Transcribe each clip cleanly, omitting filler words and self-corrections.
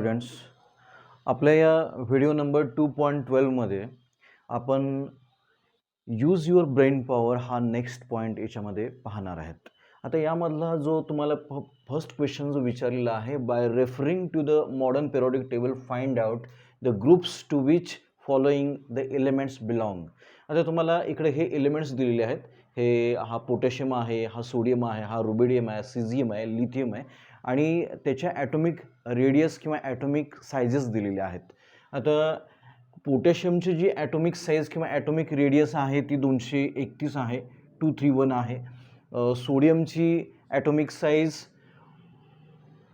Students, आपल्या या video number 2.12मध्ये आपण यूज युअर ब्रेन पॉवर हा नेक्स्ट पॉईंट याच्यामध्ये पाहणार आहेत. आता यामधला जो तुम्हाला फर्स्ट क्वेश्चन जो विचारलेला आहे, by referring to the modern periodic table find out the groups to which following the elements belong. आता तुम्हाला इकडे हे एलिमेंट्स दिलेले आहेत. हा पोटॅशियम आहे, हा सोडियम आहे, हा रुबिडियम आहे, सिझियम आहे, लिथियम आहे आणि त्याच्या ॲटॉमिक रेडियस किंवा ॲटॉमिक सायझेस दिलेले आहेत. आता पोटॅशियमची जी ॲटॉमिक साईज किंवा ॲटॉमिक रेडियस आहे ती 231 आहे, 231 आहे. सोडियमची ॲटॉमिक साईज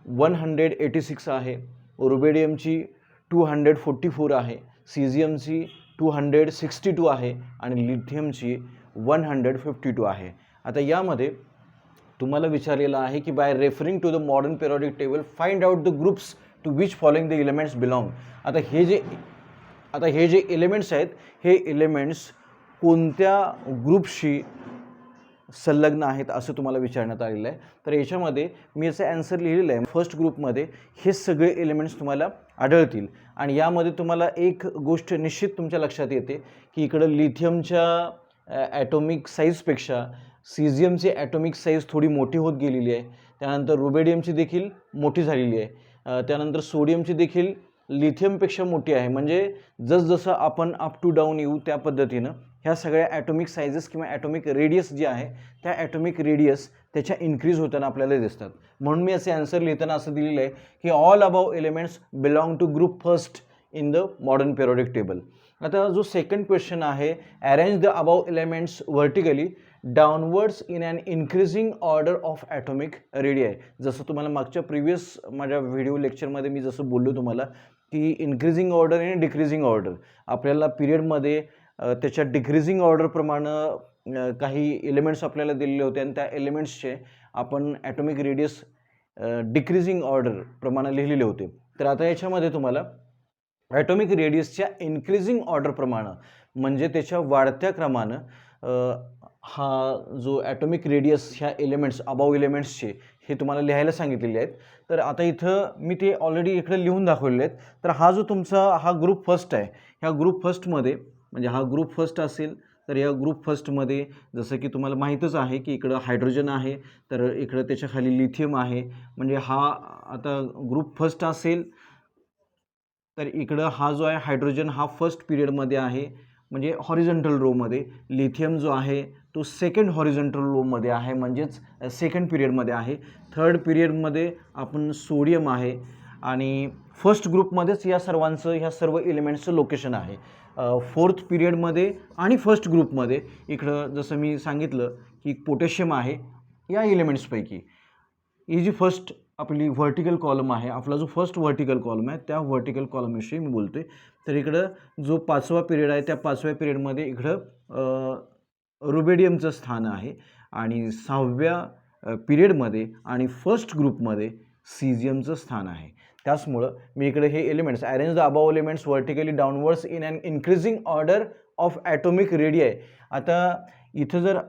186 आहे, रुबिडियमची 244 आहे, सिझियमची 262 आहे आणि लिथियमची 152 आहे. आता यामध्ये तुम्हाला विचारलेलं आहे की by referring to the modern periodic table find out the groups to which following the elements belong. आता हे जे एलिमेंट्स आहेत, हे एलिमेंट्स कोणत्या ग्रुपशी संलग्न आहेत असं तुम्हाला विचारण्यात आलेलं आहे. तर याच्यामध्ये मी याचं ॲन्सर लिहिलेलं आहे. फर्स्ट ग्रुपमध्ये हे सगळे एलिमेंट्स तुम्हाला आढळतील आणि यामध्ये तुम्हाला एक गोष्ट निश्चित तुमच्या लक्षात येते की इकडं लिथियमच्या ॲटॉमिक साईजपेक्षा सिझियमची ॲटॉमिक साईज थोडी मोठी होत गेलेली आहे. त्यानंतर रुबिडियमची देखील मोठी झालेली आहे. त्यानंतर सोडियमची देखील लिथियमपेक्षा मोठी आहे. म्हणजे जसजसं आपण अप टू डाऊन येऊ त्या पद्धतीनं ह्या सगळ्या ॲटॉमिक सायझेस किंवा ॲटॉमिक रेडियस जी आहे त्या ॲटॉमिक रेडियस त्याच्या इन्क्रीज होताना आपल्याला दिसतात. म्हणून मी असे आन्सर लिहिताना असं दिलेलं आहे की all above elements belong to group first in the modern periodic table. आता जो सेकंड क्वेश्चन आहे, arrange the above elements vertically downwards in an increasing order of atomic radii. जसं तुम्हाला मागच्या प्रिव्हियस माझ्या व्हिडिओ लेक्चरमध्ये मी जसं बोललो तुम्हाला की इन्क्रीजिंग ऑर्डर आणि डिक्रीजिंग ऑर्डर आपल्याला पिरियडमध्ये त्याच्या डिक्रीजिंग ऑर्डरप्रमाणे काही एलिमेंट्स आपल्याला दिलेले होते आणि त्या एलिमेंट्सचे आपण ॲटॉमिक रेडियस डिक्रीजिंग ऑर्डर प्रमाणे लिहिलेले होते. तर आता याच्यामध्ये तुम्हाला ॲटॉमिक रेडियसच्या इन्क्रीजिंग ऑर्डरप्रमाणे म्हणजे त्याच्या वाढत्या क्रमानं हा जो ॲटॉमिक रेडियस ह्या एलिमेंट्स अबाव एलिमेंट्सचे हे तुम्हाला लिहायला सांगितलेले आहेत. तर आता इथं मी ते ऑलरेडी इकडे लिहून दाखवलेले आहेत. तर हा जो तुमचा हा ग्रुप फर्स्ट आहे, ह्या ग्रुप फर्स्टमध्ये म्हणजे हा ग्रुप फर्स्ट असेल तर या ग्रुप फर्स्टमध्ये जसं की तुम्हाला माहीतच आहे की इकडं हायड्रोजन आहे, तर इकडं त्याच्या खाली लिथियम आहे. म्हणजे हा आता ग्रुप फर्स्ट असेल तर इकडं हा जो आहे हायड्रोजन हा फर्स्ट पिरियडमध्ये आहे म्हणजे हॉरिझॉन्टल रोमध्ये. लिथियम जो आहे तो सेकंड हॉरिझॉन्टल रोमध्ये आहे म्हणजेच सेकंड पिरियडमध्ये आहे. थर्ड पिरियडमध्ये आपण सोडियम आहे आणि फर्स्ट ग्रुपमध्येच ह्या सर्व एलिमेंट्सचं लोकेशन आहे. फोर्थ पिरियडमध्ये आणि फर्स्ट ग्रुपमध्ये इकडं जसं मी सांगितलं की पोटॅशियम आहे. या एलिमेंट्सपैकी ही जी फर्स्ट आपली व्हर्टिकल कॉलम आहे, आपला जो फर्स्ट व्हर्टिकल कॉलम आहे त्या व्हर्टिकल कॉलमविषयी मी बोलतोय. तर इकडं जो 5वा पिरियड आहे त्या 5व्या पिरियडमध्ये इकडं रुबिडियमचं स्थान आहे आणि 6व्या पिरियडमध्ये आणि फर्स्ट ग्रुपमध्ये सिझियमचं स्थान आहे. त्याचमुळं मी इकडे हे elements arrange the above elements vertically downwards in an increasing order of atomic radii. आता इथं जर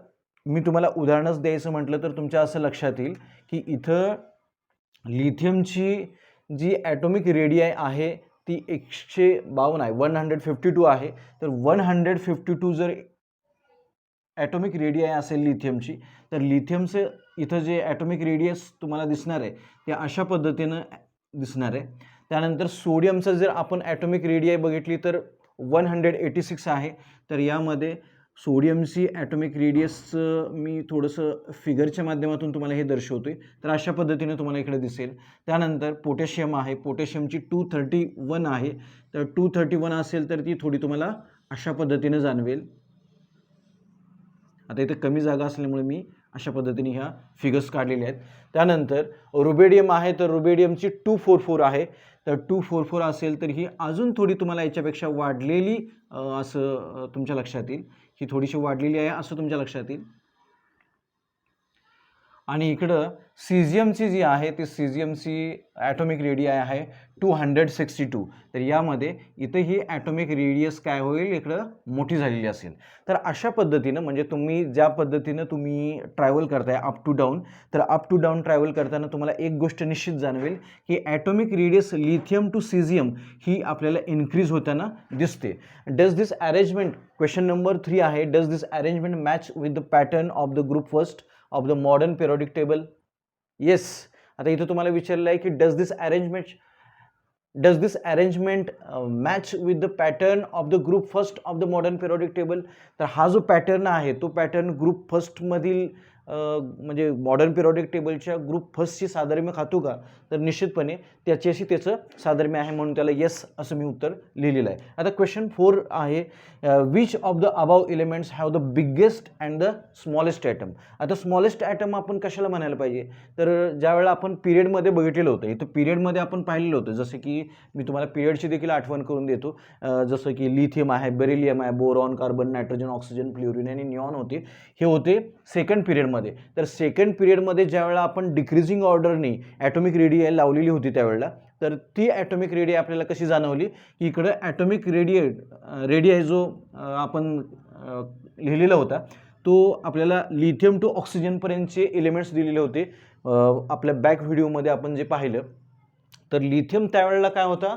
मी तुम्हाला उदाहरणच द्यायचं म्हटलं तर तुमच्या असं लक्षात येईल की इथं लिथियमची जी ॲटॉमिक रेडियाय आहे ती 152 आहे, 152 आहे. तर 152 जर ॲटॉमिक रेडियाय असेल लिथियमची तर लिथियमचं इथं जे ॲटॉमिक रेडियस तुम्हाला दिसणार आहे ते अशा पद्धतीनं दिसणार आहे. त्यानंतर सोडियमचं जर आपण ॲटॉमिक रेडियाय बघितली तर 186 आहे. तर यामध्ये सोडियमची ॲटॉमिक रेडियसचं मी थोडंसं फिगरच्या माध्यमातून तुम्हाला हे दर्शवतोय. तर अशा पद्धतीने तुम्हाला इकडे दिसेल. त्यानंतर पोटॅशियम आहे, पोटॅशियमची 231 आहे. तर 231 असेल तर ती थोडी तुम्हाला अशा पद्धतीने जाणवेल. आता इथे कमी जागा असल्यामुळे मी अशा पद्धतीने ह्या फिगर्स काढलेल्या आहेत. त्यानंतर रुबिडियम आहे, तर रुबिडियमची 244 आहे. तर 244 असेल तर ही अजून थोडी तुम्हाला याच्यापेक्षा वाढलेली असं तुमच्या लक्षात येईल. ही थोडीशी वाढलेली आहे असं तुमच्या लक्षात येईल. आणि इकडं सीझियमची जी आहे ती सीझियमची ॲटॉमिक रेडियाय आहे 262. तर यामध्ये इथे ही ॲटॉमिक रेडियस काय होईल, इकडं मोठी झालेली असेल. तर अशा पद्धतीनं म्हणजे तुम्ही ज्या पद्धतीनं तुम्ही ट्रॅव्हल करताय अप टू डाऊन, तर अप टू डाऊन ट्रॅव्हल करताना तुम्हाला एक गोष्ट निश्चित जाणवेल की atomic radius lithium to caesium ही आपल्याला इन्क्रीज होताना दिसते. Does this arrangement, question number 3 आहे, does this arrangement match with the pattern of the group first of the modern periodic table? Yes. आता इथं तुम्हाला विचारलं आहे की does this arrangement match with the pattern of the group first of the modern periodic table? तर हा जो pattern आहे तो पॅटर्न ग्रुप फर्स्टमधील म्हणजे मॉडर्न पिरियडिक टेबलच्या ग्रुप फर्स्टची साधर्म्य खातो का? तर निश्चितपणे त्याच्याशी त्याचं साधर्म्य आहे, म्हणून त्याला येस असं मी उत्तर लिहिलेलं आहे. आता क्वेश्चन 4 आहे, which of the above elements have the biggest and the smallest atom? आता स्मॉलेस्ट ॲटम आपण कशाला म्हणायला पाहिजे, तर ज्यावेळेला आपण पिरियडमध्ये बघितलेलं होतं, इथं पिरियडमध्ये आपण पाहिलेलं होतं, जसं की मी तुम्हाला पिरियडची देखील आठवण करून देतो. जसं की लिथियम आहे, बेरिलियम आहे, boron, carbon, nitrogen, oxygen, fluorine आणि निऑन होते. हे होते सेकंड पिरियडमध्ये. तर सेकंड पिरियडमध्ये ज्यावेळेला आपण डिक्रीजिंग ऑर्डरने ॲटॉमिक रेडियाय लावलेली होती त्यावेळेला, तर ती ॲटॉमिक रेडियाय आपल्याला कशी जाणवली की इकडं ॲटॉमिक रेडियाय जो आपण लिहिलेला होता तो आपल्याला लिथियम टू ऑक्सिजनपर्यंतचे एलिमेंट्स दिलेले होते. आपल्या बॅक व्हिडिओमध्ये आपण जे पाहिलं, तर लिथियम त्यावेळेला काय होता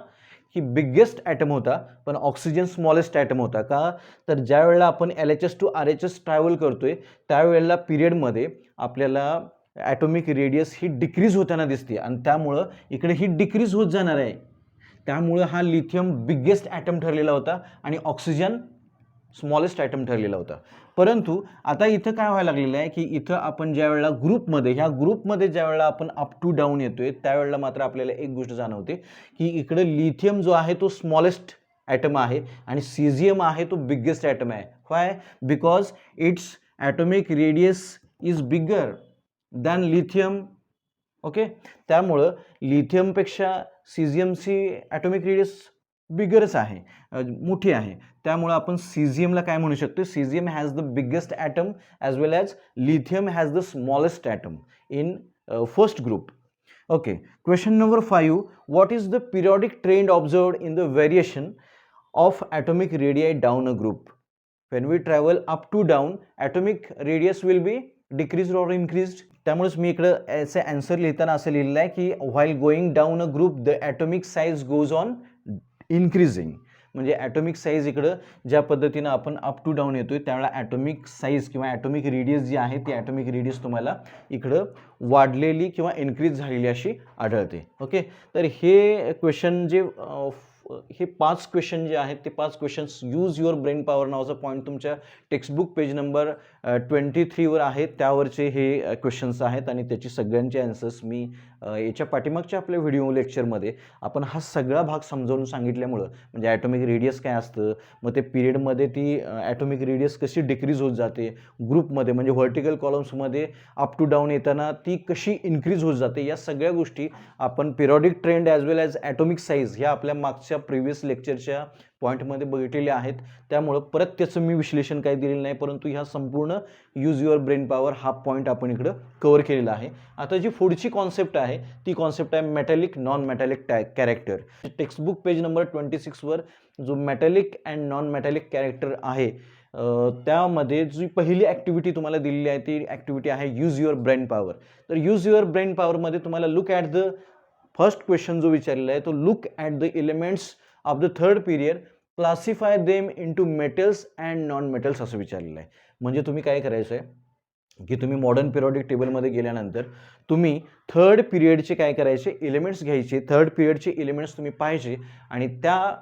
की बिगेस्ट ॲटम होता, पण ऑक्सिजन स्मॉलेस्ट ॲटम होता. का? तर ज्या वेळेला आपण LHS टू RHS ट्रॅव्हल करतोय त्यावेळेला पिरियडमध्ये आपल्याला ॲटॉमिक रेडियस ही डिक्रीज होताना दिसते आणि त्यामुळं इकडे ही डिक्रीज होत जाणार आहे. त्यामुळं हा लिथियम बिगेस्ट ॲटम ठरलेला होता आणि ऑक्सिजन स्मॉलेस्ट ॲटम ठरलेला होता. परंतु आता इथं काय व्हायला लागलेलं आहे की इथं आपण ज्या वेळेला ह्या ग्रुपमध्ये ज्या वेळेला आपण अप टू डाऊन येतोय त्यावेळेला मात्र आपल्याला एक गोष्ट जाणवते की इकडे लिथियम जो आहे तो स्मॉलेस्ट ॲटम आहे आणि सीझियम आहे तो बिगेस्ट ॲटम आहे. Why? Because its atomic radius is bigger than lithium. Okay, त्यामुळं लिथियमपेक्षा सीझियमची ॲटॉमिक रेडियस बिगरच आहे, मोठी आहे. त्यामुळे आपण सीझियमला काय म्हणू शकतो, caesium has the biggest atom as well as lithium has the smallest atom in first group. Okay, question number 5, what is the periodic trend observed in the variation of atomic radii down a group? When we travel up to down atomic radius will be decrease or increased. त्यामुळेच मी इकडं याचे answer लिहिताना असं लिहिलं आहे की while going down a group the atomic size goes on increasing. म्हणजे ॲटॉमिक साईज इकडं ज्या पद्धतीनं आपण अप टू डाऊन येतोय त्यावेळेला ॲटॉमिक साईज किंवा ॲटॉमिक रेडियस जी आहे ती ॲटॉमिक रेडियस तुम्हाला इकडं वाढलेली किंवा इन्क्रीज झालेली अशी आढळते. ओके, तर हे क्वेश्चन हे 5 क्वेश्चन जे आहेत ते 5 questions use your brain power नावाचा पॉईंट तुमच्या टेक्स्टबुक पेज नंबर 23वर आहे, त्यावरचे हे क्वेश्चन्स आहेत आणि त्याची सगळ्यांचे आन्सर्स मी याच्या पाठीमागच्या आपल्या व्हिडिओ लेक्चरमध्ये आपण हा सगळा भाग समजावून सांगितल्यामुळं, म्हणजे ॲटॉमिक रेडियस काय असतं, मग ते पिरियडमध्ये ती ॲटॉमिक रेडियस कशी डिक्रीज होत जाते, ग्रुपमध्ये म्हणजे व्हर्टिकल कॉलम्समध्ये अप टू डाऊन येताना ती कशी इन्क्रीज होत जाते, या सगळ्या गोष्टी आपण periodic trend as well as atomic size ह्या आपल्या मागच्या प्रिव्हियस लेक्चरच्या पॉईंटमध्ये बघितलेले आहेत. त्यामुळं परत त्याचं मी विश्लेषण काही दिलेलं नाही, परंतु ह्या संपूर्ण यूज युअर ब्रेन पॉवर हा पॉईंट आपण इकडं कव्हर केलेला आहे. आता जी पुढची कॉन्सेप्ट आहे ती कॉन्सेप्ट आहे metallic non metallic character. Textbook page number 26वर जो metallic and non metallic character आहे त्यामध्ये जी पहिली ॲक्टिव्हिटी तुम्हाला दिलेली आहे ती ॲक्टिव्हिटी आहे यूज युअर ब्रेन पॉवर. तर यूज युअर ब्रेन पॉवरमध्ये तुम्हाला look at the first question जो विचारलेला आहे तो look at the elements of the third period, classify them into metals and non metals असं विचारलेलं आहे. म्हणजे तुम्ही काय करायचं आहे की तुम्ही मॉडर्न पिरियडिक टेबलमध्ये गेल्यानंतर तुम्ही थर्ड पिरियडचे काय करायचे एलिमेंट्स घ्यायचे, थर्ड पिरियडचे एलिमेंट्स तुम्ही पाहायचे आणि त्या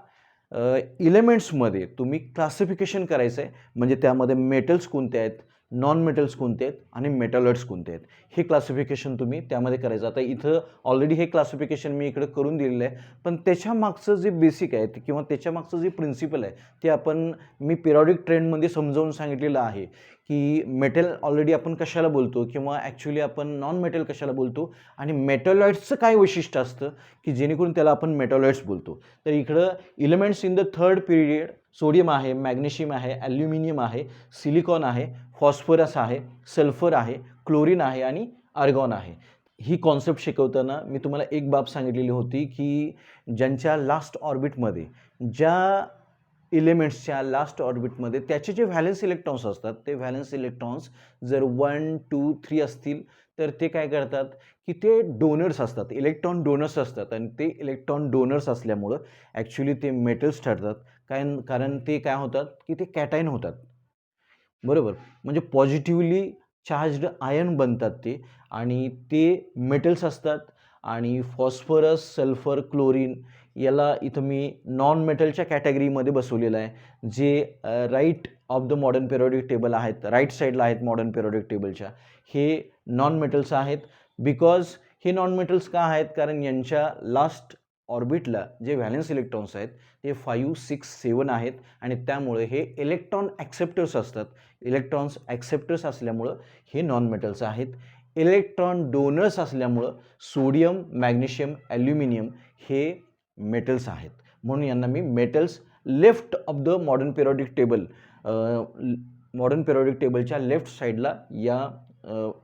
एलिमेंट्समध्ये तुम्ही क्लासिफिकेशन करायचं आहे. म्हणजे त्यामध्ये मेटल्स कोणते आहेत, नॉन मेटल्स कोणते आहेत आणि मेटॉलॉइड्स कोणते आहेत हे क्लासिफिकेशन तुम्ही त्यामध्ये करायचं. आता इथं ऑलरेडी हे क्लासिफिकेशन मी इकडे करून दिलेलं आहे, पण त्याच्या मागचं जे बेसिक आहे किंवा त्याच्या मागचं जे प्रिन्सिपल आहे ते मी पिरियडिक ट्रेंडमध्ये समजावून सांगितलेलं आहे की मेटल ऑलरेडी आपण कशाला बोलतो किंवा ॲक्च्युली आपण नॉन मेटल कशाला बोलतो आणि मेटॉलॉइड्सचं काय वैशिष्ट्य असतं की जेणेकरून त्याला आपण मेटॉलॉइड्स बोलतो. तर इकडं elements in the third period sodium आहे, मॅग्नेशियम आहे, ॲल्युमिनियम आहे, सिलिकॉन आहे, फॉस्फरस आहे, सल्फर आहे, क्लोरीन आहे आणि आर्गॉन आहे. ही कॉन्सेप्ट शिकवताना मी तुम्हाला एक बाब सांगितलेली होती की ज्यांच्या लास्ट ऑर्बिटमध्ये, ज्या एलिमेंट्सच्या लास्ट ऑर्बिटमध्ये त्याचे जे व्हॅलेन्स इलेक्ट्रॉन्स असतात, ते व्हॅलेन्स इलेक्ट्रॉन्स जर 1, 2, 3 असतील तर ते काय करतात की ते डोनर्स असतात, इलेक्ट्रॉन डोनर्स असतात. आणि ते इलेक्ट्रॉन डोनर्स असल्यामुळं ॲक्च्युली ते मेटल्स ठरतात. कारण ते काय होतात की ते कॅटायन होतात, बरोबर. म्हणजे पॉझिटिव्हली चार्ज्ड आयन बनतात ते, आणि ते मेटल्स असतात. आणि फॉस्फरस, सल्फर, क्लोरीन याला इथं मी नॉन मेटलच्या कॅटेगरीमध्ये बसवलेलं आहे, जे right of the modern periodic table आहेत, राईट साईडला आहेत मॉडर्न पिरियोडिक टेबलच्या. हे नॉन मेटल्स आहेत. बिकॉज हे नॉन मेटल्स का आहेत? कारण यांच्या लास्ट ऑर्बिटला जे व्हॅलेन्स इलेक्ट्रॉन्स आहेत ते 5, 6, 7 आहेत, आणि त्यामुळे हे इलेक्ट्रॉन ॲक्सेप्टर्स असतात. इलेक्ट्रॉन्स ॲक्सेप्टर्स असल्यामुळं हे नॉन मेटल्स आहेत. इलेक्ट्रॉन डोनर्स असल्यामुळं सोडियम, मॅग्नेशियम, ॲल्युमिनियम हे मेटल्स आहेत. म्हणून यांना मी metals left of the modern periodic table, modern periodic टेबलच्या लेफ्ट साईडला या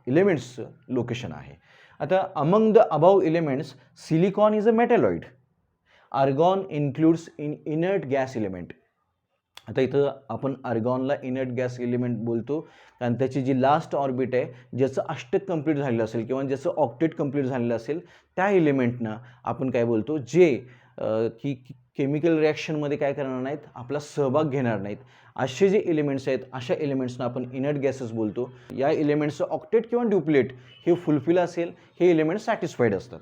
एलिमेंट्सचं लोकेशन आहे. आता among the above elements silicon is a metalloid. Argon includes in inert gas element. आता इथं आपण आर्गॉनला इनर्ट गॅस एलिमेंट बोलतो, कारण त्याची जी लास्ट ऑर्बिट आहे, ज्याचं अष्टक कंप्लीट झालेलं असेल किंवा ज्याचं ऑक्टेट कंप्लीट झालेलं असेल, त्या एलिमेंटना आपण काय बोलतो, जे की केमिकल रिॲक्शनमध्ये काय करणार नाहीत, आपला सहभाग घेणार नाहीत, असे जे एलिमेंट्स आहेत, अशा एलिमेंट्सना आपण इनर्ट गॅसेस बोलतो. या एलिमेंट्सचं ऑक्टेट किंवा ड्युप्लेट हे फुलफिल असेल, हे एलिमेंट सॅटिस्फाईड असतात.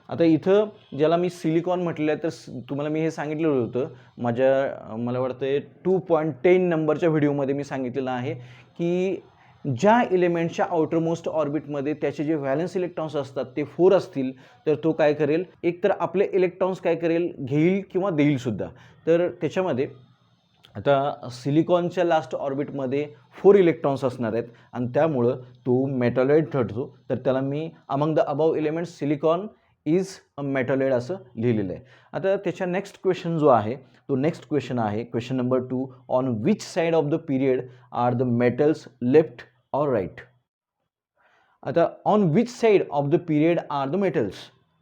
आता इथं ज्याला मी सिलिकॉन म्हटलेलं आहे, तर तुम्हाला मी हे सांगितलेलं होतं मला वाटतं 2.10 नंबरच्या व्हिडिओमध्ये मी सांगितलेलं आहे की ज्या एलिमेंटच्या आउटरमोस्ट ऑर्बिटमध्ये त्याचे जे व्हॅलेन्स इलेक्ट्रॉन्स असतात ते 4 असतील, तर तो काय करेल, एकतर आपले इलेक्ट्रॉन्स काय करेल, घेईल किंवा देईलसुद्धा. तर त्याच्यामध्ये आता सिलिकॉनच्या लास्ट ऑर्बिटमध्ये 4 इलेक्ट्रॉन्स असणार आहेत, आणि त्यामुळं तो मेटॅलॉइड ठरतो. तर त्याला मी among the above elements silicon is a metalloid असं लिहिलेलं आहे. आता त्याच्या नेक्स्ट क्वेश्चन जो आहे, तो नेक्स्ट क्वेश्चन आहे question number 2. On which side of the period are the metals left or right? आता on which side of the period are the metals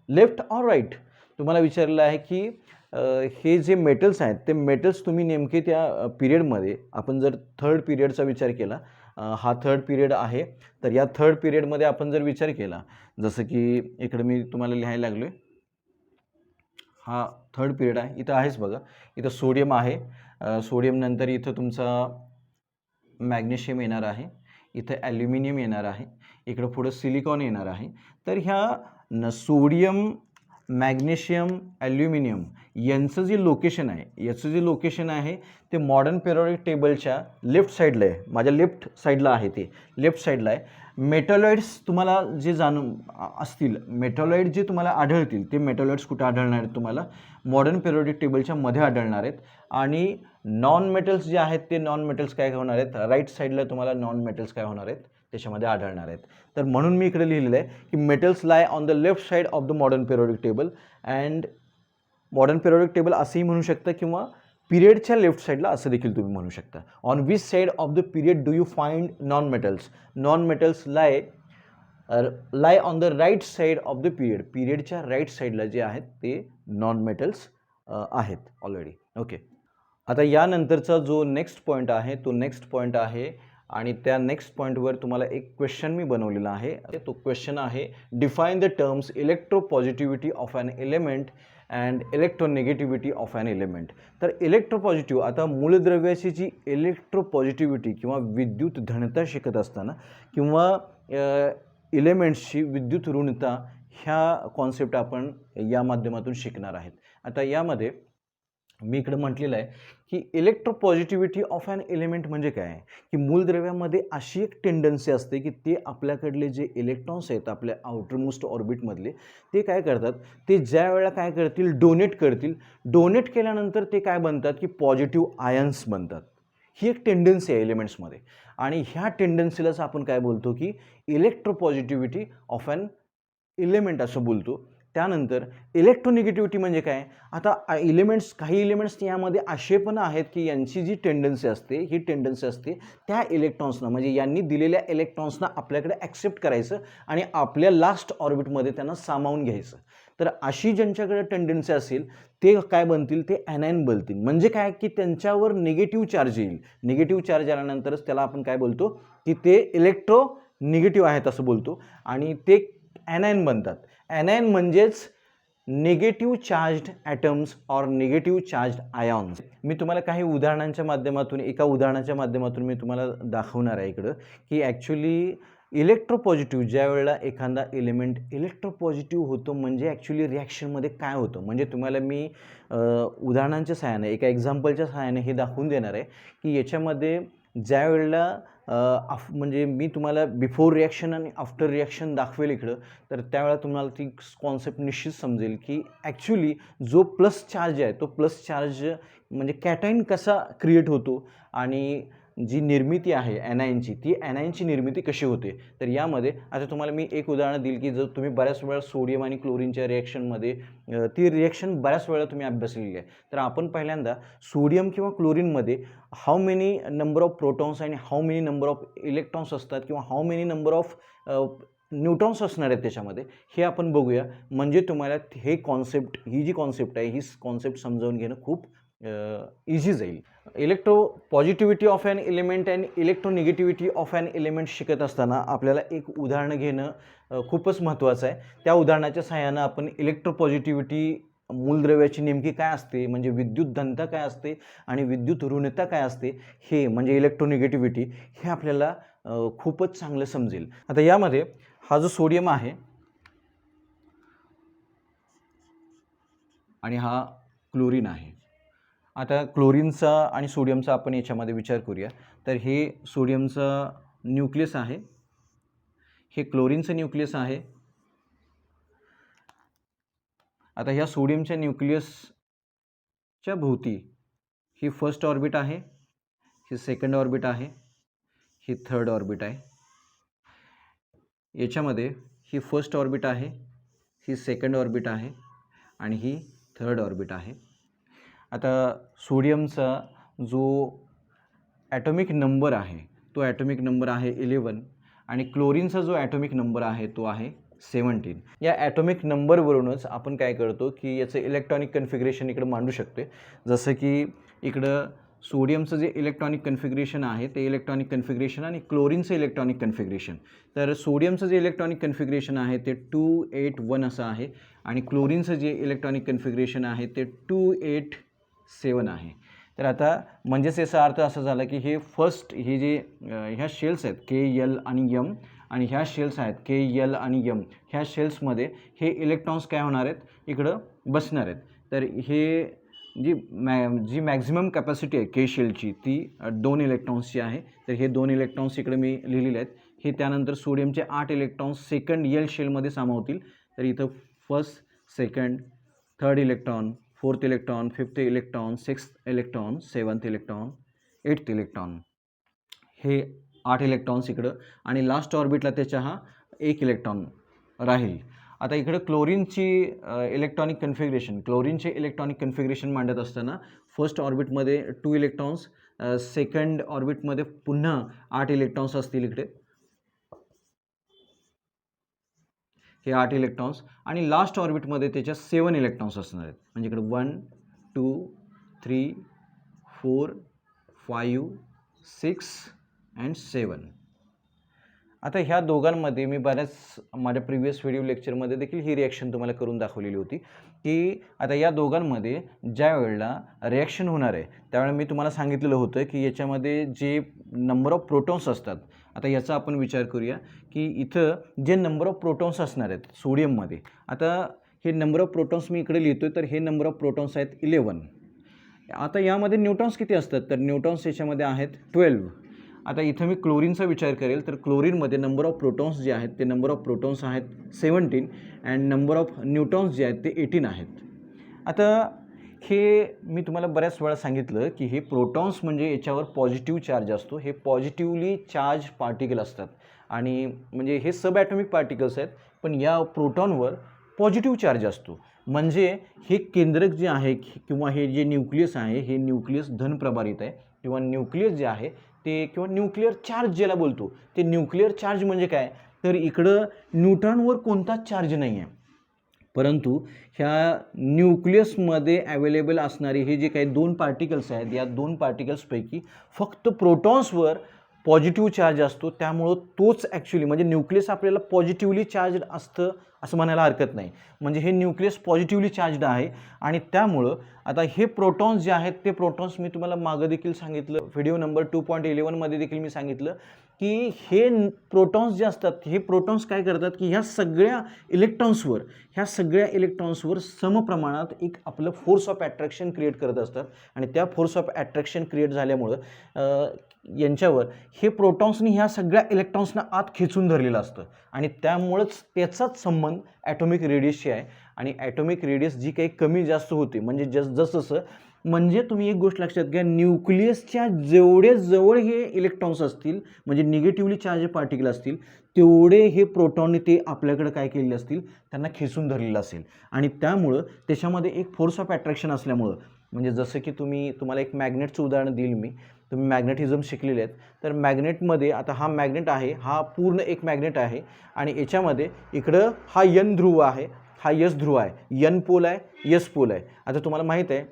left or right तुम्हाला विचारलं आहे की हे जे मेटल्स आहेत, ते मेटल्स तुम्ही नेमके त्या पिरियडमध्ये, आपण जर थर्ड पिरियडचा विचार केला, हा थर्ड पिरियड आहे, तर या थर्ड पिरियडमध्ये आपण जर विचार केला, जसं की इकडे मी तुम्हाला लिहायला लागलो आहे, हा थर्ड पिरियड आहे. इथं आहेच बघा, इथं सोडियम आहे, सोडियम नंतर इथं तुमचा मॅग्नेशियम येणार आहे, इथं ॲल्युमिनियम येणार आहे, इकडं पुढं सिलिकॉन येणार आहे. तर ह्या सोडियम, मॅग्नेशियम, ॲल्युमिनियम यांचं जे लोकेशन आहे, याचं जे लोकेशन आहे ते मॉडर्न पिरियोडिक टेबलच्या लेफ्ट साईडला आहे. माझ्या लेफ्ट साईडला आहे, ते लेफ्ट साईडला आहे. मेटॅलॉइड्स तुम्हाला जे असतील, मेटॅलॉइड जे तुम्हाला आढळतील, ते मेटॅलॉइड्स कुठे आढळणार आहेत? तुम्हाला मॉडर्न पिरियोडिक टेबलच्या मध्ये आढळणार आहेत. आणि नॉन मेटल्स जे आहेत, ते नॉन मेटल्स काय होणार आहेत? राईट साईडला तुम्हाला नॉन मेटल्स काय होणार आहेत? त्याच्यामध्ये आढळणार आहेत. तर म्हणून मी इकडे लिहिलेलं आहे की metals lie on the left side of the modern periodic table. And modern periodic table असंही म्हणू शकता, किंवा पिरियडच्या लेफ्ट साईडला असं देखील तुम्ही म्हणू शकता. On which side of the period do you find non metals? Non metals lie on the right side of the period. पिरियडच्या राईट साईडला जे आहेत ते नॉन मेटल्स आहेत ऑलरेडी. ओके. आता यानंतरचा जो नेक्स्ट पॉईंट आहे, तो नेक्स्ट पॉईंट आहे, आणि त्या नेक्स्ट पॉईंटवर तुम्हाला एक क्वेश्चन मी बनवलेला आहे. तो क्वेश्चन आहे, define the terms electropositivity of an element and electronegativity of an element. तर इलेक्ट्रोपॉझिटिव्ह, आता मूलद्रव्याची जी इलेक्ट्रोपॉझिटिव्हिटी किंवा विद्युत धनता शिकत असताना, किंवा एलिमेंट्सची विद्युत ऋणता, ह्या कॉन्सेप्ट आपण या माध्यमातून शिकणार आहेत. आता यामध्ये मी इकडे म्हटलेलं आहे की इलेक्ट्रोपॉझिटिव्हिटी ऑफ ॲन एलिमेंट म्हणजे काय आहे, की मूलद्रव्यामध्ये अशी एक टेंडन्सी असते की ते आपल्याकडले जे इलेक्ट्रॉन्स आहेत आपल्या आउटरमोस्ट ऑर्बिटमधले, ते काय करतात, ते ज्या वेळेला काय करतील, डोनेट करतील. डोनेट केल्यानंतर ते काय बनतात की पॉझिटिव्ह आयन्स बनतात. ही एक टेंडन्सी आहे एलिमेंट्समध्ये, आणि ह्या टेंडन्सीलाच आपण काय बोलतो की इलेक्ट्रोपॉझिटिव्हिटी ऑफ ॲन एलिमेंट असं बोलतो. त्यानंतर इलेक्ट्रोनिगेटिव्हिटी म्हणजे काय, आता काही एलिमेंट्स यामध्ये असे पण आहेत की यांची जी टेंडन्सी असते ही टेंडन्सी असते त्या इलेक्ट्रॉन्सना म्हणजे यांनी दिलेल्या इलेक्ट्रॉन्सना आपल्याकडे ॲक्सेप्ट करायचं आणि आपल्या लास्ट ऑर्बिटमध्ये त्यांना सामावून घ्यायचं. तर अशी ज्यांच्याकडे टेंडन्सी असेल ते काय बनतील, ते ॲनायन बनतील. म्हणजे काय की त्यांच्यावर निगेटिव्ह चार्ज येईल. निगेटिव्ह चार्ज आल्यानंतरच त्याला आपण काय बोलतो की ते इलेक्ट्रोनिगेटिव्ह आहेत असं बोलतो आणि ते ॲनायन बनतात. ॲनायन म्हणजेच negative charged atoms or negative charged ions. मी तुम्हाला काही उदाहरणांच्या माध्यमातून एका उदाहरणाच्या माध्यमातून मी तुम्हाला दाखवणार आहे इकडं की ॲक्च्युली इलेक्ट्रोपॉझिटिव्ह ज्या वेळेला एखादा एलिमेंट इलेक्ट्रोपॉझिटिव्ह होतो म्हणजे ॲक्च्युली रिॲक्शनमध्ये काय होतं. म्हणजे तुम्हाला मी उदाहरणांच्या सहाय्याने एका एक्झाम्पलच्या सहाय्याने हे दाखवून देणार आहे की याच्यामध्ये ज्या वेळेला म्हणजे मी तुम्हाला बिफोर रिॲक्शन आणि आफ्टर रिॲक्शन दाखवेल इकडं, तर त्यावेळेला तुम्हाला ती कॉन्सेप्ट निश्चित समजेल की ॲक्च्युली जो प्लस चार्ज आहे तो प्लस चार्ज म्हणजे कॅटाईन कसा क्रिएट होतो आणि जी निर्मिती आहे ॲनायनची ती ॲनायनची निर्मिती कशी होते. तर यामध्ये आता तुम्हाला मी एक उदाहरण देईल की जर तुम्ही बऱ्याच वेळा सोडियम आणि क्लोरीनच्या रिॲक्शनमध्ये ती रिॲक्शन बऱ्याच वेळा तुम्ही अभ्यासलेली आहे. तर आपण पहिल्यांदा सोडियम किंवा क्लोरीनमध्ये how many number of protons आणि how many number of electrons असतात किंवा how many number of neutrons असणार आहेत त्याच्यामध्ये, हे आपण बघूया. म्हणजे तुम्हाला ही जी कॉन्सेप्ट आहे ही कॉन्सेप्ट समजावून घेणं खूप इझी जाईल. Electropositivity of an element and electronegativity of an element शिकत असताना आपल्याला एक उदाहरण घेणं खूपच महत्त्वाचं आहे. त्या उदाहरणाच्या सहाय्यानं आपण इलेक्ट्रोपॉझिटिव्हिटी मूलद्रव्याची नेमकी काय असते, म्हणजे विद्युत घनता काय असते आणि विद्युत ऋणता काय असते, हे म्हणजे इलेक्ट्रोनिगेटिव्हिटी हे आपल्याला खूपच चांगलं समजेल. आता यामध्ये हा जो सोडियम आहे आणि हा क्लोरीन आहे. आता क्लोरीनचा आणि सोडियमचा आपण याच्यामध्ये विचार करूया. तर हे सोडियमचं न्यूक्लियस आहे, हे क्लोरीनचं न्यूक्लियस आहे. आता ह्या सोडियमच्या न्यूक्लियसच्या भोवती ही फर्स्ट ऑर्बिट आहे, ही सेकंड ऑर्बिट आहे, ही थर्ड ऑर्बिट आहे. याच्यामध्ये ही फर्स्ट ऑर्बिट आहे, ही सेकंड ऑर्बिट आहे आणि ही थर्ड ऑर्बिट आहे. आता सोडियमचा जो ॲटॉमिक नंबर आहे तो ॲटॉमिक नंबर आहे 11 आणि क्लोरीनचा जो ॲटॉमिक नंबर आहे तो आहे 17. या ॲटॉमिक नंबरवरूनच आपण काय करतो की याचं इलेक्ट्रॉनिक कन्फिगरेशन इकडं मांडू शकते. जसं की इकडं सोडियमचं जे इलेक्ट्रॉनिक कन्फिगरेशन आहे ते इलेक्ट्रॉनिक कन्फिगरेशन आणि क्लोरीनचं इलेक्ट्रॉनिक कन्फिगरेशन. तर सोडियमचं जे इलेक्ट्रॉनिक कन्फिगरेशन आहे ते 281 असं आहे आणि क्लोरीनचं जे इलेक्ट्रॉनिक कन्फिगरेशन आहे ते 287 आहे. तर आता म्हणजेच याचा अर्थ असा झाला की हे फर्स्ट हे जे ह्या शेल्स आहेत KL आणि M आणि ह्या शेल्स आहेत KL आणि M, ह्या शेल्समध्ये हे इलेक्ट्रॉन्स काय होणार आहेत, इकडं बसणार आहेत. तर हे जी मॅक्झिमम कॅपॅसिटी आहे के शेलची ती 2 इलेक्ट्रॉन्सची आहे. तर हे 2 इलेक्ट्रॉन्स इकडे मी लिहिलेले आहेत. हे त्यानंतर सोडियमचे 8 इलेक्ट्रॉन्स सेकंड L शेलमध्ये सामावतील. तर इथं first, second, third electron, fourth electron, fifth electron, sixth electron, seventh electron, eighth electron, हे 8 इलेक्ट्रॉन्स इकडं आणि लास्ट ऑर्बिटला त्याच्या हा 1 इलेक्ट्रॉन राहील. आता इकडं क्लोरीनची इलेक्ट्रॉनिक कन्फिगरेशन मांडत असताना फर्स्ट ऑर्बिटमध्ये 2 इलेक्ट्रॉन्स, सेकंड ऑर्बिटमध्ये पुन्हा 8 इलेक्ट्रॉन्स असतील इकडे, हे 8 इलेक्ट्रॉन्स आणि लास्ट ऑर्बिटमध्ये त्याच्या 7 इलेक्ट्रॉन्स असणार आहेत. म्हणजे इकडे 1 2 3 4 5 6 अँड 7. आता ह्या दोघांमध्ये मी माझ्या प्रिव्हियस व्हिडिओ लेक्चरमध्ये देखील ही रिॲक्शन तुम्हाला करून दाखवलेली होती की आता या दोघांमध्ये ज्या वेळेला रिॲक्शन होणार आहे त्यावेळेला मी तुम्हाला सांगितलेलं होतं की याच्यामध्ये जे नंबर ऑफ प्रोटॉन्स असतात. आता याचा आपण विचार करूया की इथं जे नंबर ऑफ प्रोटॉन्स असणार आहेत सोडियममध्ये, आता हे नंबर ऑफ प्रोटॉन्स मी इकडे लिहितो तर हे नंबर ऑफ प्रोटॉन्स आहेत 11. आता यामध्ये न्यूट्रॉन्स किती असतात, तर न्यूट्रॉन्स याच्यामध्ये आहेत 12. आता इथं मी क्लोरीनचा विचार करेल तर क्लोरीनमध्ये नंबर ऑफ प्रोटॉन्स जे आहेत ते नंबर ऑफ प्रोटॉन्स आहेत 17 अँड नंबर ऑफ न्यूट्रॉन्स जे आहेत ते 18 आहेत. आता हे मी तुम्हाला बऱ्याच वेळा सांगितलं की हे प्रोटॉन्स म्हणजे याच्यावर पॉझिटिव्ह चार्ज असतो, हे पॉझिटिव्हली चार्ज पार्टिकल असतात आणि म्हणजे हे सब ॲटॉमिक पार्टिकल्स आहेत पण या प्रोटॉनवर पॉझिटिव्ह चार्ज असतो. म्हणजे हे केंद्रक जे आहे किंवा हे जे न्यूक्लियस आहे हे न्यूक्लियस धनप्रभारित आहे किंवा न्यूक्लियस जे आहे ते किंवा न्यूक्लिअर चार्ज ज्याला बोलतो ते न्यूक्लिअर चार्ज म्हणजे काय तर इकडं न्यूट्रॉनवर कोणताच चार्ज नाही आहे, परंतु ह्या न्यूक्लियसमध्ये अवेलेबल असणारे हे जे काही 2 पार्टिकल्स आहेत या 2 पार्टिकल्सपैकी फक्त प्रोटॉन्सवर पॉझिटिव्ह चार्ज असतो. त्यामुळं तोच ॲक्च्युली म्हणजे न्यूक्लियस आपल्याला पॉझिटिव्हली चार्ज असतं असं म्हणायला हरकत नाही. म्हणजे हे न्यूक्लियस पॉझिटिव्हली चार्जड आहे आणि त्यामुळं आता हे प्रोटॉन्स जे आहेत ते प्रोटॉन्स मी तुम्हाला मागं देखील सांगितलं, व्हिडिओ नंबर 2.11 मध्ये देखील मी सांगितलं की हे प्रोटॉन्स जे असतात हे प्रोटॉन्स काय करतात की ह्या सगळ्या इलेक्ट्रॉन्सवर समप्रमाणात एक आपलं फोर्स ऑफ अट्रॅक्शन क्रिएट करत असतात आणि त्या फोर्स ऑफ अट्रॅक्शन क्रिएट झाल्यामुळं यांच्यावर हे प्रोटॉन्सनी ह्या सगळ्या इलेक्ट्रॉन्सना आत खेचून धरलेलं असतं आणि त्यामुळंच त्याचाच संबंध ॲटॉमिक रेडियसशी आहे. आणि ॲटॉमिक रेडियस जी काही कमी जास्त होते म्हणजे जसं म्हणजे तुम्ही एक गोष्ट लक्षात घ्या, न्यूक्लियसच्या जेवढे जवळ हे इलेक्ट्रॉन्स असतील म्हणजे निगेटिव्हली चार्ज पार्टिकल असतील तेवढे हे प्रोटॉनने ते आपल्याकडे काय केलेले असतील त्यांना खेचून धरलेलं असेल आणि त्यामुळं त्याच्यामध्ये एक फोर्स ऑफ अट्रॅक्शन असल्यामुळं म्हणजे जसं की तुम्हाला एक मॅग्नेटचं उदाहरण देईल मी, तुम्ही मॅग्नेटिझम शिकलेले आहेत तर मॅग्नेटमध्ये आता हा मॅग्नेट आहे, हा पूर्ण एक मॅग्नेट आहे आणि याच्यामध्ये इकडं हा एन ध्रुव आहे, हा यस ध्रुव आहे, एन पोल आहे यस पोल आहे. आता तुम्हाला माहीत आहे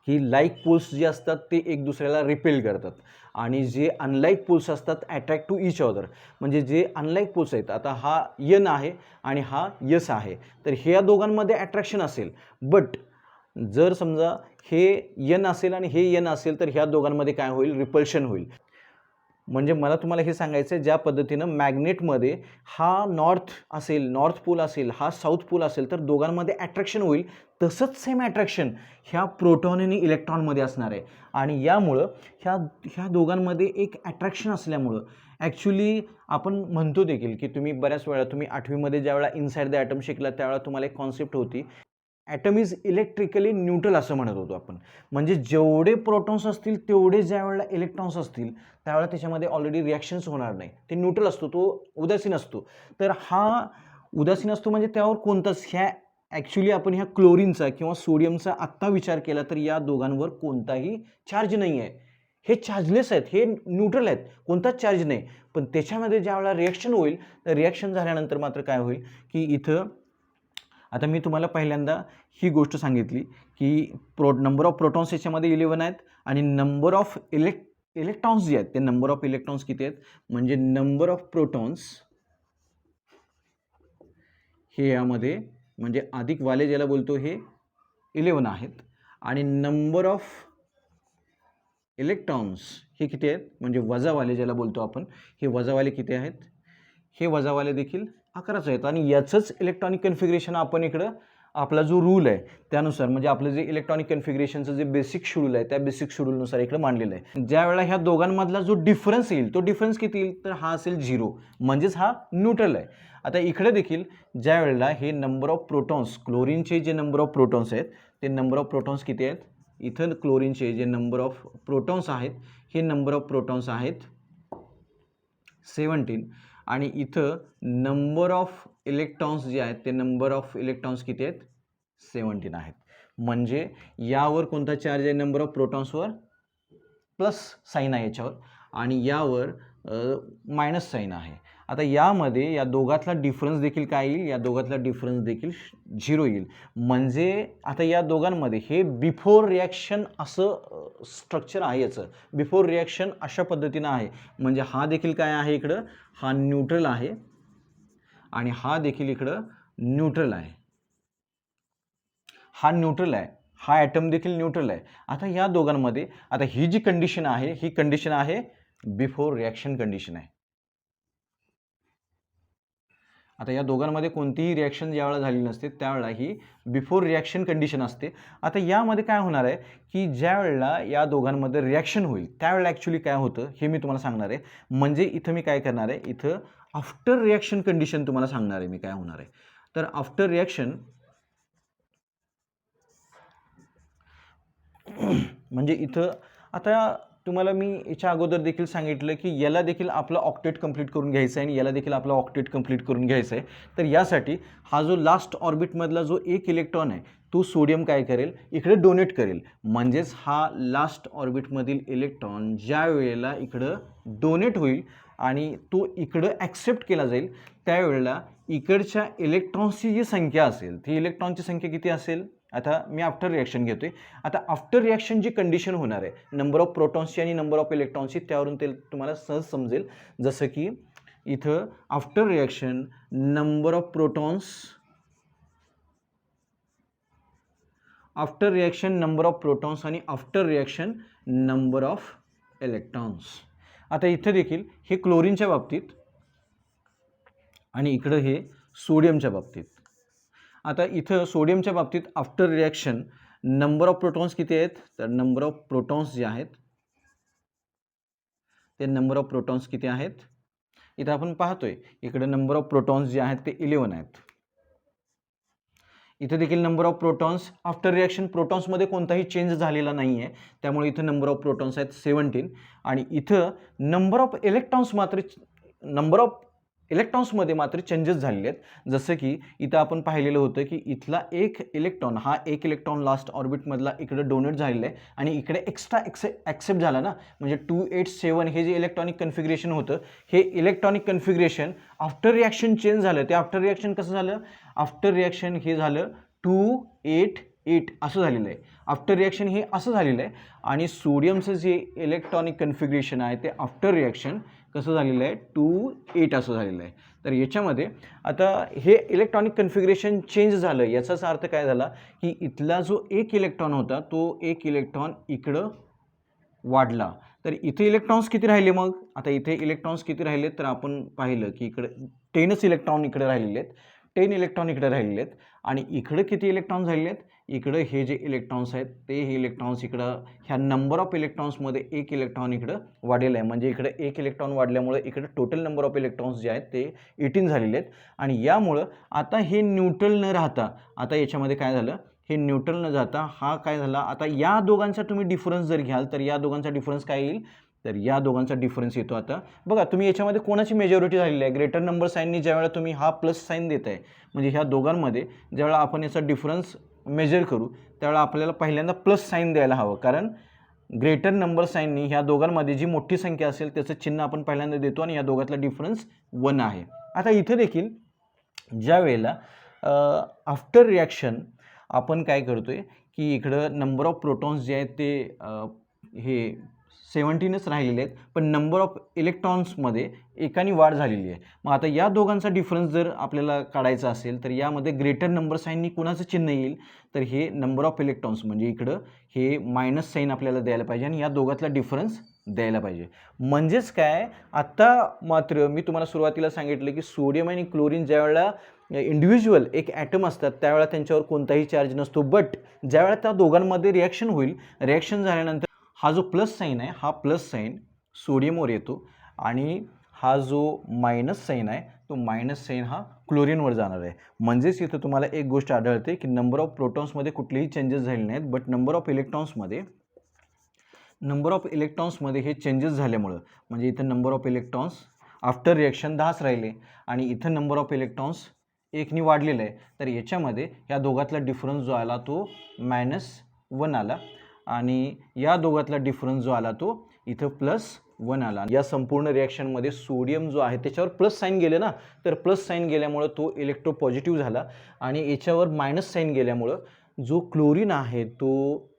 की लाईक पोल्स जे असतात ते एक दुसऱ्याला रिपेल करतात आणि जे अनलाईक पोल्स असतात अट्रॅक्ट टू इच अदर. म्हणजे जे अनलाईक पोल्स आहेत आता हा यन आहे आणि हा यस आहे तर ह्या दोघांमध्ये अट्रॅक्शन असेल, बट जर समजा हे यन असेल आणि हे यन असेल तर ह्या दोघांमध्ये काय होईल रिपल्शन होईल. म्हणजे मला तुम्हाला हे सांगायचं आहे ज्या पद्धतीनं मॅग्नेटमध्ये हा नॉर्थ पोल असेल हा साऊथ पोल असेल तर दोघांमध्ये अट्रॅक्शन होईल, तसंच सेम अट्रॅक्शन ह्या प्रोटॉन आणि इलेक्ट्रॉनमध्ये असणार आहे आणि यामुळं ह्या दोघांमध्ये एक अट्रॅक्शन असल्यामुळं ॲक्च्युली आपण म्हणतो देखील की तुम्ही बऱ्याच वेळा तुम्ही 8वीमध्ये ज्यावेळा इनसाइड द ॲटम शिकला त्यावेळा तुम्हाला एक कॉन्सेप्ट होती ॲटम इज इलेक्ट्रिकली न्यूट्रल असं म्हणत होतो आपण. म्हणजे जेवढे प्रोटॉन्स असतील तेवढे ज्या वेळेला इलेक्ट्रॉन्स असतील त्यावेळेला त्याच्यामध्ये ऑलरेडी रिॲक्शन्स होणार नाही, ते न्यूट्रल असतो, तो उदासीन असतो. तर हा उदासीन असतो म्हणजे त्यावर कोणताच ॲक्च्युली आपण ह्या क्लोरीनचा किंवा सोडियमचा आत्ता विचार केला तर या दोघांवर कोणताही चार्ज नाही आहे, हे चार्जलेस आहेत, हे न्यूट्रल आहेत, कोणताच चार्ज नाही. पण त्याच्यामध्ये ज्या वेळेला रिॲक्शन होईल तर रिॲक्शन झाल्यानंतर मात्र काय होईल की इथं आता मी तुम्हाला पहिल्यांदा ही गोष्ट सांगितली की नंबर ऑफ प्रोटॉन्स याच्यामध्ये 11 आहेत आणि नंबर ऑफ इलेक्ट्रॉन्स जे आहेत ते नंबर ऑफ इलेक्ट्रॉन्स किती आहेत म्हणजे नंबर ऑफ प्रोटॉन्स हे यामध्ये म्हणजे अधिक वाले ज्याला बोलतो हे 11 आहेत आणि नंबर ऑफ इलेक्ट्रॉन्स हे किती आहेत म्हणजे वजावाले ज्याला बोलतो आपण, हे वजावाले किती आहेत, हे वजावाले देखील 11च आहेत. आणि याचंच इलेक्ट्रॉनिक कन्फिगरेशन आपण इकडं आपला जो रूल आहे त्यानुसार म्हणजे आपलं जे इलेक्ट्रॉनिक कन्फिगरेशनचं जे बेसिक शेड्यूल आहे त्या बेसिक शेड्यूलनुसार इकडं मांडलेलं आहे. ज्या वेळेला ह्या दोघांमधला जो डिफरन्स येईल तो डिफरन्स किती येईल तर हा असेल 0, म्हणजेच हा न्यूट्रल आहे. आता इकडे देखील ज्या वेळेला हे नंबर ऑफ प्रोटॉन्स क्लोरीनचे जे नंबर ऑफ प्रोटॉन्स आहेत ते नंबर ऑफ प्रोटॉन्स किती आहेत, इथं क्लोरीनचे जे नंबर ऑफ प्रोटॉन्स आहेत हे नंबर ऑफ प्रोटॉन्स आहेत 17 आणि इथं नंबर ऑफ इलेक्ट्रॉन्स जे आहेत ते नंबर ऑफ इलेक्ट्रॉन्स किती आहेत 17 आहेत. म्हणजे यावर कोणता चार्ज आहे नंबर ऑफ प्रोटॉन्सवर प्लस साईन आहे याच्यावर आणि यावर मायनस साईन आहे. आता यामध्ये या दोघातला डिफरन्स देखील काय येईल, या दोघातला डिफरन्स देखील 0 येईल. म्हणजे आता या दोघांमध्ये हे बिफोर रिॲक्शन असं स्ट्रक्चर आहे याचं, बिफोर रिॲक्शन अशा पद्धतीनं आहे. म्हणजे हा देखील काय आहे इकडं हा न्यूट्रल आहे आणि हा देखील इकडं न्यूट्रल आहे, हा न्यूट्रल आहे, हा ॲटम देखील न्यूट्रल आहे. आता या दोघांमध्ये आता ही जी कंडिशन आहे ही कंडिशन आहे बिफोर रिॲक्शन कंडिशन आहे. आता या दोघांमध्ये कोणतीही रिॲक्शन ज्यावेळेला झाली नसते त्यावेळेला ही बिफोर रिॲक्शन कंडिशन असते. आता यामध्ये काय होणार आहे की ज्या वेळेला या दोघांमध्ये रिॲक्शन होईल त्यावेळेला ॲक्च्युली काय होतं हे मी तुम्हाला सांगणार आहे. म्हणजे इथं मी काय करणार आहे, इथं आफ्टर रिॲक्शन कंडिशन तुम्हाला सांगणार आहे मी काय होणार आहे. तर आफ्टर रिॲक्शन म्हणजे इथं आता तुम्हाला मी याच्या अगोदर देखील सांगितलं की याला देखील आपलं ऑक्टेट कंप्लीट करून घ्यायचं आहे आणि याला देखील आपलं ऑक्टेट कंप्लीट करून घ्यायचं आहे. तर यासाठी हा जो लास्ट ऑर्बिटमधला जो एक इलेक्ट्रॉन आहे तो सोडियम काय करेल, इकडे डोनेट करेल. म्हणजेच हा लास्ट ऑर्बिटमधील इलेक्ट्रॉन ज्या वेळेला इकडं डोनेट होईल आणि तो इकडं ॲक्सेप्ट केला जाईल त्यावेळेला इकडच्या इलेक्ट्रॉन्सची जी संख्या असेल ती इलेक्ट्रॉनची संख्या किती असेल. आता मी आफ्टर रिॲक्शन घेतोय. आता आफ्टर रिॲक्शन जी कंडिशन होणार आहे नंबर ऑफ प्रोटॉन्सची आणि नंबर ऑफ इलेक्ट्रॉन्सची, त्यावरून ते तुम्हाला सहज समजेल. जसं की इथं after reaction number of protons, after reaction number of protons आणि after reaction number of electrons. आता इथं देखील हे क्लोरीनच्या बाबतीत आणि इकडं हे सोडियमच्या बाबतीत. आता इथं सोडियमच्या बाबतीत after reaction number of protons किती आहेत, तर नंबर ऑफ प्रोटॉन्स जे आहेत ते नंबर ऑफ प्रोटॉन्स किती आहेत, इथं आपण पाहतोय इकडे नंबर ऑफ प्रोटॉन्स जे आहेत ते 11 आहेत. इथे देखील number of protons after reaction प्रोटॉन्समध्ये कोणताही चेंज झालेला नाही आहे त्यामुळे इथं नंबर ऑफ प्रोटॉन्स आहेत 17. आणि इथं नंबर ऑफ इलेक्ट्रॉन्स मात्र नंबर ऑफ इलेक्ट्रॉन्समध्ये मात्र चेंजेस झालेले आहेत. जसं की इथं आपण पाहिलेलं होतं की इथला एक इलेक्ट्रॉन हा एक इलेक्ट्रॉन लास्ट ऑर्बिटमधला इकडे डोनेट झालेला आहे आणि इकडे एक्स्ट्रा ॲक्सेप्ट झाला ना, म्हणजे 287 हे जे इलेक्ट्रॉनिक कन्फिग्रेशन होतं हे electronic configuration after reaction change झालं. ते आफ्टर रिॲक्शन कसं झालं, आफ्टर रिॲक्शन हे झालं 288 असं झालेलं आहे. आफ्टर रिॲक्शन हे असं झालेलं आहे आणि सोडियमचं जे इलेक्ट्रॉनिक कन्फिग्रेशन आहे ते आफ्टर रिॲक्शन कसं झालेलं आहे 28 असं झालेलं आहे. तर याच्यामध्ये आता हे इलेक्ट्रॉनिक कन्फिग्रेशन चेंज झालं याचाच अर्थ काय झाला की इथला जो एक इलेक्ट्रॉन होता तो एक इलेक्ट्रॉन इकडं वाढला. तर इथे इलेक्ट्रॉन्स किती राहिले मग, आता इथे इलेक्ट्रॉन्स किती राहिले तर आपण पाहिलं की इकडे 10च इलेक्ट्रॉन इकडे राहिलेले आहेत, 10 इलेक्ट्रॉन इकडे राहिलेले आहेत. आणि इकडे किती इलेक्ट्रॉन झालेले आहेत, इकडे हे जे इलेक्ट्रॉन्स आहेत ते हे इलेक्ट्रॉन्स इकडं ह्या नंबर ऑफ इलेक्ट्रॉन्समध्ये एक इलेक्ट्रॉन इकडं वाढलेलं आहे. म्हणजे इकडे एक इलेक्ट्रॉन वाढल्यामुळे इकडे टोटल नंबर ऑफ इलेक्ट्रॉन्स जे आहेत ते 18 झालेले आहेत. आणि यामुळं आता हे न्यूट्रल न राहता आता याच्यामध्ये काय झालं, हे न्यूट्रल न जाता हा काय झाला, आता या दोघांचा तुम्ही डिफरन्स जर घ्याल तर या दोघांचा डिफरन्स काय येईल, तर या दोघांचा डिफरन्स येतो. आता बघा तुम्ही याच्यामध्ये कोणाची मेजॉरिटी झालेली आहे, ग्रेटर नंबर साईननी ज्यावेळेला तुम्ही हा प्लस साईन देत आहे म्हणजे ह्या दोघांमध्ये ज्यावेळेला आपण याचा डिफरन्स मेजर करू त्यावेळेला आपल्याला पहिल्यांदा प्लस साईन द्यायला हवं, कारण ग्रेटर नंबर साईननी ह्या दोघांमध्ये जी मोठी संख्या असेल त्याचं चिन्ह आपण पहिल्यांदा देतो आणि या दोघातला डिफरन्स 1 आहे. आता इथे देखील ज्या वेळेला आफ्टर रिॲक्शन आपण काय करतोय की इकडं नंबर ऑफ प्रोटॉन्स जे आहेत ते हे 17च राहिलेले आहेत पण नंबर ऑफ इलेक्ट्रॉन्समध्ये एकाने वाढ झालेली आहे. मग आता या दोघांचा डिफरन्स जर आपल्याला काढायचा असेल तर यामध्ये ग्रेटर नंबर साईननी कुणाचं चिन्ह येईल, तर हे नंबर ऑफ इलेक्ट्रॉन्स म्हणजे इकडं हे मायनस साईन आपल्याला द्यायला पाहिजे आणि या दोघातला डिफरन्स द्यायला पाहिजे. म्हणजेच काय, आता मात्र मी तुम्हाला सुरुवातीला सांगितलं की सोडियम आणि क्लोरीन ज्यावेळेला इंडिव्हिज्युअल एक ॲटम असतात त्यावेळेला त्यांच्यावर कोणताही चार्ज नसतो, बट ज्यावेळेला त्या दोघांमध्ये रिॲक्शन होईल, रिॲक्शन झाल्यानंतर हा जो प्लस साईन आहे हा प्लस साईन सोडियमवर येतो आणि हा जो मायनस साईन आहे तो मायनस साईन हा क्लोरीनवर जाणार आहे. म्हणजेच इथं तुम्हाला एक गोष्ट आढळते की नंबर ऑफ प्रोटॉन्समध्ये कुठलेही चेंजेस झाले नाहीत, बट नंबर ऑफ इलेक्ट्रॉन्समध्ये हे चेंजेस झाल्यामुळं म्हणजे इथं number of electrons after reaction 10च राहिले आणि इथं नंबर ऑफ इलेक्ट्रॉन्स एकनी वाढलेलं आहे. तर याच्यामध्ये या दोघातला डिफरन्स जो आला तो -1 आला आणि या दोघातला डिफरन्स जो आला तो इथं +1 आला. या संपूर्ण रिॲक्शनमध्ये सोडियम जो आहे त्याच्यावर प्लस साईन गेले ना, तर प्लस साईन गेल्यामुळं तो इलेक्ट्रो पॉझिटिव्ह झाला आणि याच्यावर मायनस साईन गेल्यामुळं जो क्लोरीन आहे तो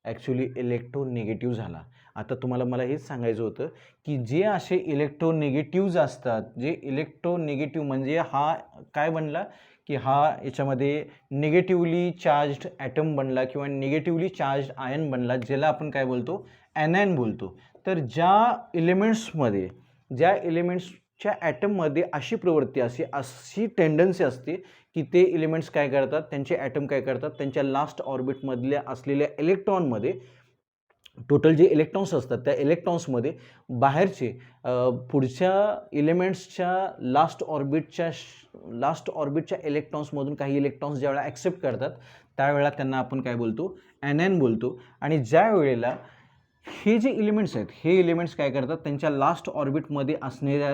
ॲक्च्युली इलेक्ट्रोनिगेटिव्ह झाला. आता तुम्हाला मला हेच सांगायचं होतं की जे असे इलेक्ट्रोनिगेटिव्हज असतात, जे इलेक्ट्रोनिगेटिव्ह म्हणजे हा काय बनला की हा याच्यामध्ये निगेटिव्हली चार्ज्ड ॲटम बनला किंवा निगेटिव्हली चार्ज्ड आयन बनला, ज्याला आपण काय बोलतो, ॲनायन बोलतो. तर ज्या इलिमेंट्सच्या ॲटममध्ये अशी प्रवृत्ती अशी टेंडन्सी असते की ते इलिमेंट्स काय करतात, त्यांचे ॲटम काय करतात, त्यांच्या लास्ट ऑर्बिटमधल्या असलेल्या इलेक्ट्रॉनमध्ये टोटल जे इलेक्ट्रॉन्स असतात त्या इलेक्ट्रॉन्समध्ये बाहेरचे पुढच्या इलिमेंट्सच्या लास्ट ऑर्बिटच्या इलेक्ट्रॉन्समधून काही इलेक्ट्रॉन्स ज्यावेळेला ॲक्सेप्ट करतात त्यावेळेला त्यांना आपण काय बोलतो, ॲनायन बोलतो. आणि ज्या वेळेला हे जे एलिमेंट्स आहेत, हे एलिमेंट्स काय करतात, त्यांच्या लास्ट ऑर्बिटमध्ये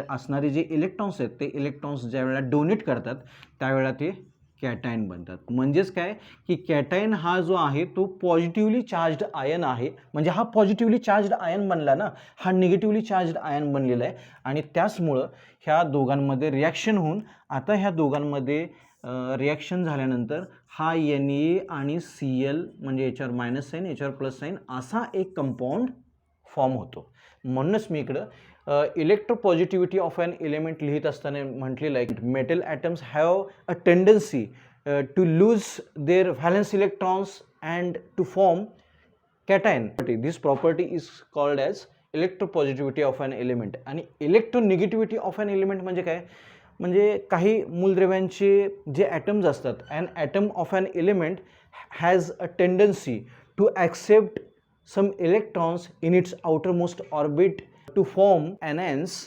असणारे जे इलेक्ट्रॉन्स आहेत, ते इलेक्ट्रॉन्स ज्यावेळेला डोनेट करतात त्यावेळेला ते कॅटायन बनतात. म्हणजेच काय की कॅटायन हा जो आहे तो पॉझिटिव्हली चार्ज्ड आयन आहे. म्हणजे हा पॉझिटिव्हली चार्ज्ड आयन बनला ना, हा निगेटिव्हली चार्ज्ड आयन बनलेला आहे आणि त्याचमुळं ह्या दोघांमध्ये रिॲक्शन होऊन आता ह्या दोघांमध्ये रिॲक्शन झाल्यानंतर हा Na आणि Cl म्हणजे याच्यावर मायनस साईन याच्यावर प्लस साईन असा एक कंपाऊंड फॉर्म होतो. म्हणूनच मी इकडं इलेक्ट्रोपॉझिटिव्हिटी ऑफ ॲन एलिमेंट लिहित असताना म्हटलेलं आहे, metal atoms have a tendency to lose their valence electrons and to form cation. This property is called as electropositivity of an element. आणि इलेक्ट्रोनिगेटिव्हिटी ऑफ ॲन एलिमेंट म्हणजे काय, म्हणजे काही मूलद्रव्यांचे जे ॲटम्स असतात, an atom of an element has a tendency to accept some electrons in its outermost orbit to form anions.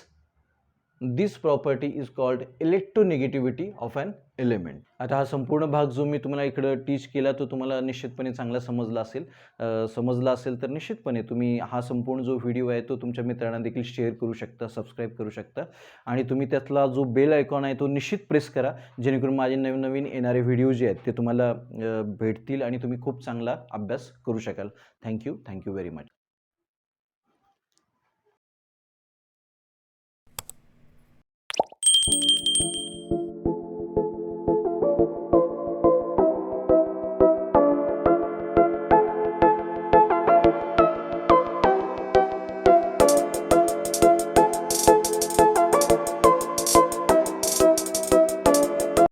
This property is called electronegativity of an element. आता हा संपूर्ण भाग जो मी तुम्हाला इकडं टीच केला तो तुम्हाला निश्चितपणे चांगला समजला असेल तर निश्चितपणे तुम्ही हा संपूर्ण जो व्हिडिओ आहे तो तुमच्या मित्रांना देखील शेअर करू शकता, सबस्क्राईब करू शकता आणि तुम्ही त्यातला जो बेल आयकॉन आहे तो निश्चित प्रेस करा, जेणेकरून माझे नवीन येणारे व्हिडिओ जे आहेत ते तुम्हाला भेटतील आणि तुम्ही खूप चांगला अभ्यास करू शकाल. Thank you very much.